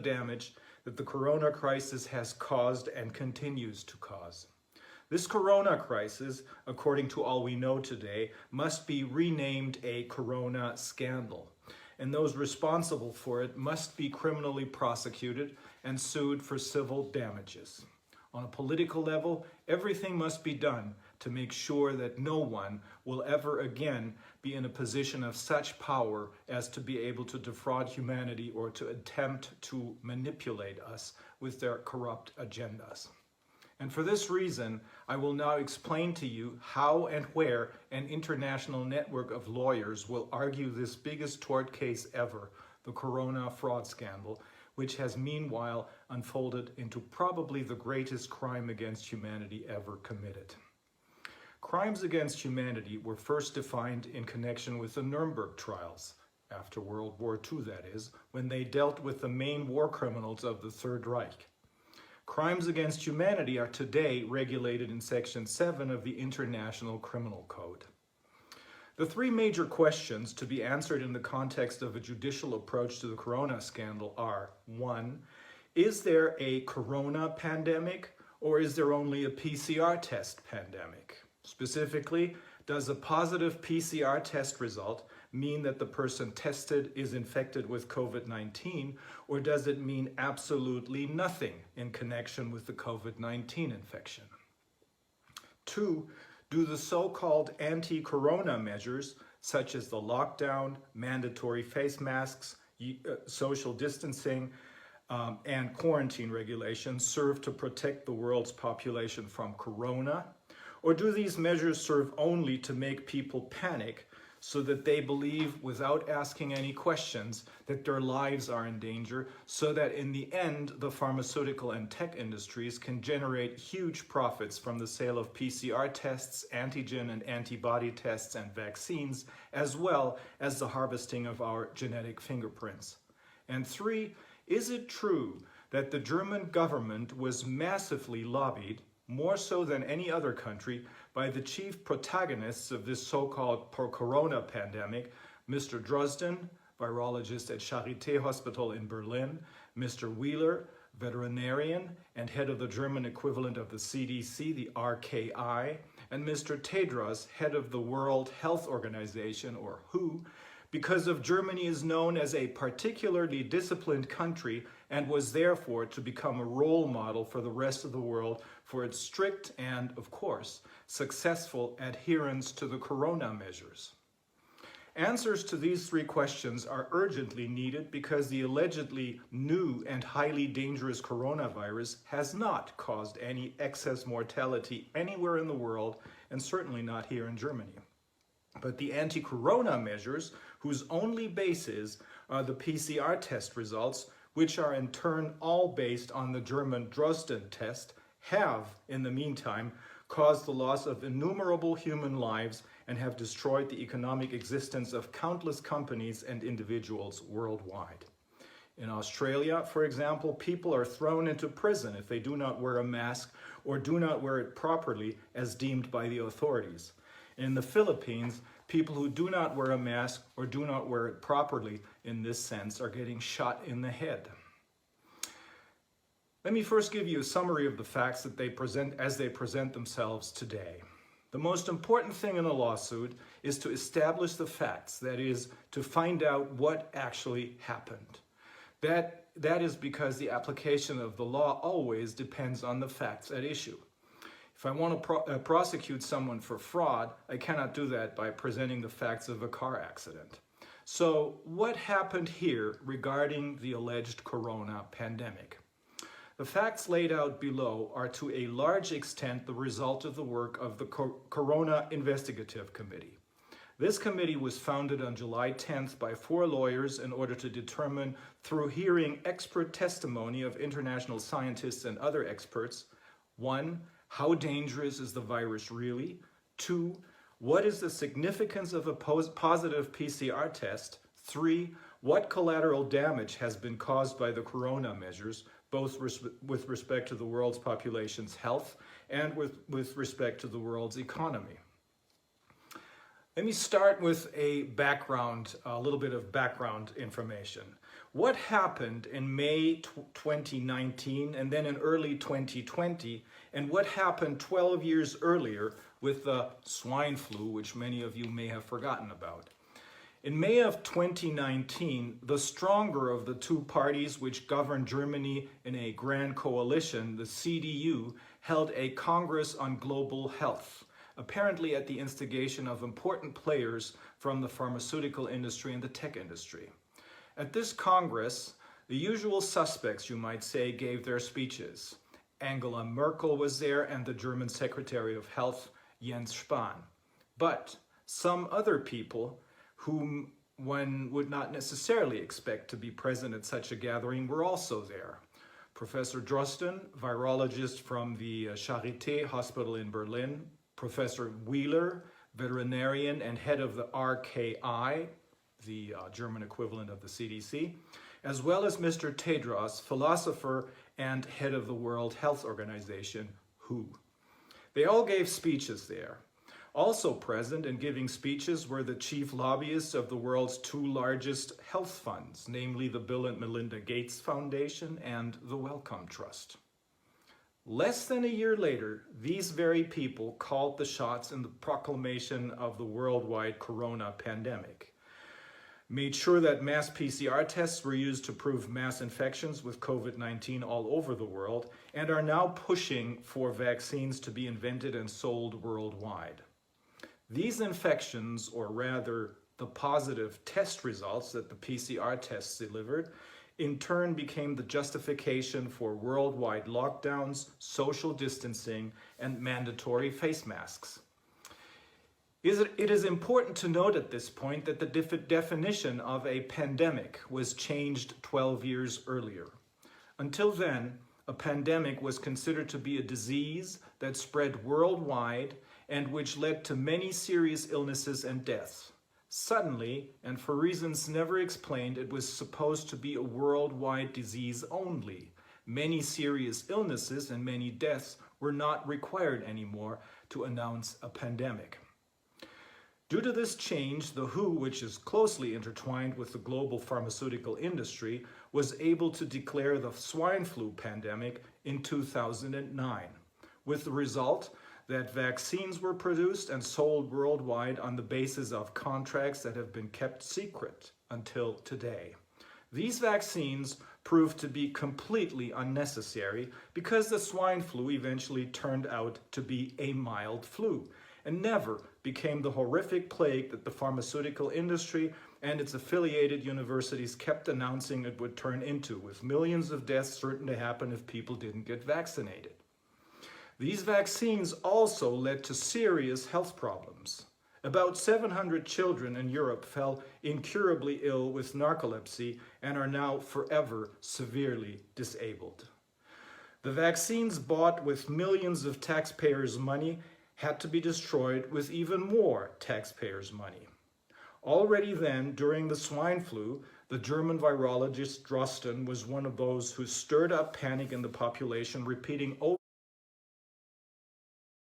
damage that the corona crisis has caused and continues to cause. This corona crisis, according to all we know today, must be renamed a corona scandal, and those responsible for it must be criminally prosecuted and sued for civil damages. On a political level, everything must be done to make sure that no one will ever again be in a position of such power as to be able to defraud humanity or to attempt to manipulate us with their corrupt agendas. And for this reason, I will now explain to you how and where an international network of lawyers will argue this biggest tort case ever, the corona fraud scandal, which has meanwhile unfolded into probably the greatest crime against humanity ever committed. Crimes against humanity were first defined in connection with the Nuremberg trials, after World War II that is, when they dealt with the main war criminals of the Third Reich. Crimes against humanity are today regulated in Section 7 of the International Criminal Code. The three major questions to be answered in the context of a judicial approach to the corona scandal are: 1. Is there a corona pandemic, or is there only a PCR test pandemic? Specifically, does a positive PCR test result mean that the person tested is infected with COVID-19, or does it mean absolutely nothing in connection with the COVID-19 infection? 2. Do the so-called anti-corona measures, such as the lockdown, mandatory face masks, social distancing, and quarantine regulations serve to protect the world's population from corona? Or do these measures serve only to make people panic so that they believe, without asking any questions, that their lives are in danger, so that in the end, the pharmaceutical and tech industries can generate huge profits from the sale of PCR tests, antigen and antibody tests, and vaccines, as well as the harvesting of our genetic fingerprints? And 3, is it true that the German government was massively lobbied, more so than any other country, by the chief protagonists of this so-called corona pandemic, Mr. Drosten, virologist at Charité Hospital in Berlin, Mr. Wheeler, veterinarian and head of the German equivalent of the CDC, the RKI, and Mr. Tedros, head of the World Health Organization, or WHO, because of Germany is known as a particularly disciplined country and was therefore to become a role model for the rest of the world for its strict and, of course, successful adherence to the corona measures. Answers to these three questions are urgently needed because the allegedly new and highly dangerous coronavirus has not caused any excess mortality anywhere in the world, and certainly not here in Germany. But the anti-corona measures, whose only basis are the PCR test results, which are in turn all based on the German Drosten test, have, in the meantime, caused the loss of innumerable human lives and have destroyed the economic existence of countless companies and individuals worldwide. In Australia, for example, people are thrown into prison if they do not wear a mask or do not wear it properly as deemed by the authorities. In the Philippines, people who do not wear a mask or do not wear it properly in this sense are getting shot in the head. Let me first give you a summary of the facts that they present as they present themselves today. The most important thing in a lawsuit is to establish the facts, that is, to find out what actually happened. That is because the application of the law always depends on the facts at issue. If I want to prosecute someone for fraud, I cannot do that by presenting the facts of a car accident. So what happened here regarding the alleged corona pandemic? The facts laid out below are to a large extent the result of the work of the Corona Investigative Committee. This committee was founded on July 10th by 4 lawyers in order to determine, through hearing expert testimony of international scientists and other experts, 1. How dangerous is the virus really? 2. What is the significance of a positive PCR test? 3. What collateral damage has been caused by the corona measures, both with respect to the world's population's health and with respect to the world's economy? Let me start with a little bit of background information. What happened in May 2019 and then in early 2020, and what happened 12 years earlier with the swine flu, which many of you may have forgotten about? In May of 2019, the stronger of the two parties which govern Germany in a grand coalition, the CDU, held a Congress on Global Health, apparently at the instigation of important players from the pharmaceutical industry and the tech industry. At this Congress, the usual suspects, you might say, gave their speeches. Angela Merkel was there and the German Secretary of Health, Jens Spahn. But some other people whom one would not necessarily expect to be present at such a gathering were also there. Professor Drosten, virologist from the Charité Hospital in Berlin, Professor Wheeler, veterinarian and head of the RKI, the German equivalent of the CDC, as well as Mr. Tedros, philosopher and head of the World Health Organization, WHO. They all gave speeches there. Also present and giving speeches were the chief lobbyists of the world's two largest health funds, namely the Bill and Melinda Gates Foundation and the Wellcome Trust. Less than a year later, these very people called the shots in the proclamation of the worldwide corona pandemic, made sure that mass PCR tests were used to prove mass infections with COVID-19 all over the world, and are now pushing for vaccines to be invented and sold worldwide. These infections, or rather the positive test results that the PCR tests delivered, in turn became the justification for worldwide lockdowns, social distancing, and mandatory face masks. It is important to note at this point that the definition of a pandemic was changed 12 years earlier. Until then, a pandemic was considered to be a disease that spread worldwide and which led to many serious illnesses and deaths. Suddenly, and for reasons never explained, it was supposed to be a worldwide disease only. Many serious illnesses and many deaths were not required anymore to announce a pandemic. Due to this change, the WHO, which is closely intertwined with the global pharmaceutical industry, was able to declare the swine flu pandemic in 2009, with the result that vaccines were produced and sold worldwide on the basis of contracts that have been kept secret until today. These vaccines proved to be completely unnecessary because the swine flu eventually turned out to be a mild flu and never became the horrific plague that the pharmaceutical industry and its affiliated universities kept announcing it would turn into, with millions of deaths certain to happen if people didn't get vaccinated. These vaccines also led to serious health problems. About 700 children in Europe fell incurably ill with narcolepsy and are now forever severely disabled. The vaccines bought with millions of taxpayers' money had to be destroyed with even more taxpayers' money. Already then, during the swine flu, the German virologist Drosten was one of those who stirred up panic in the population, repeating over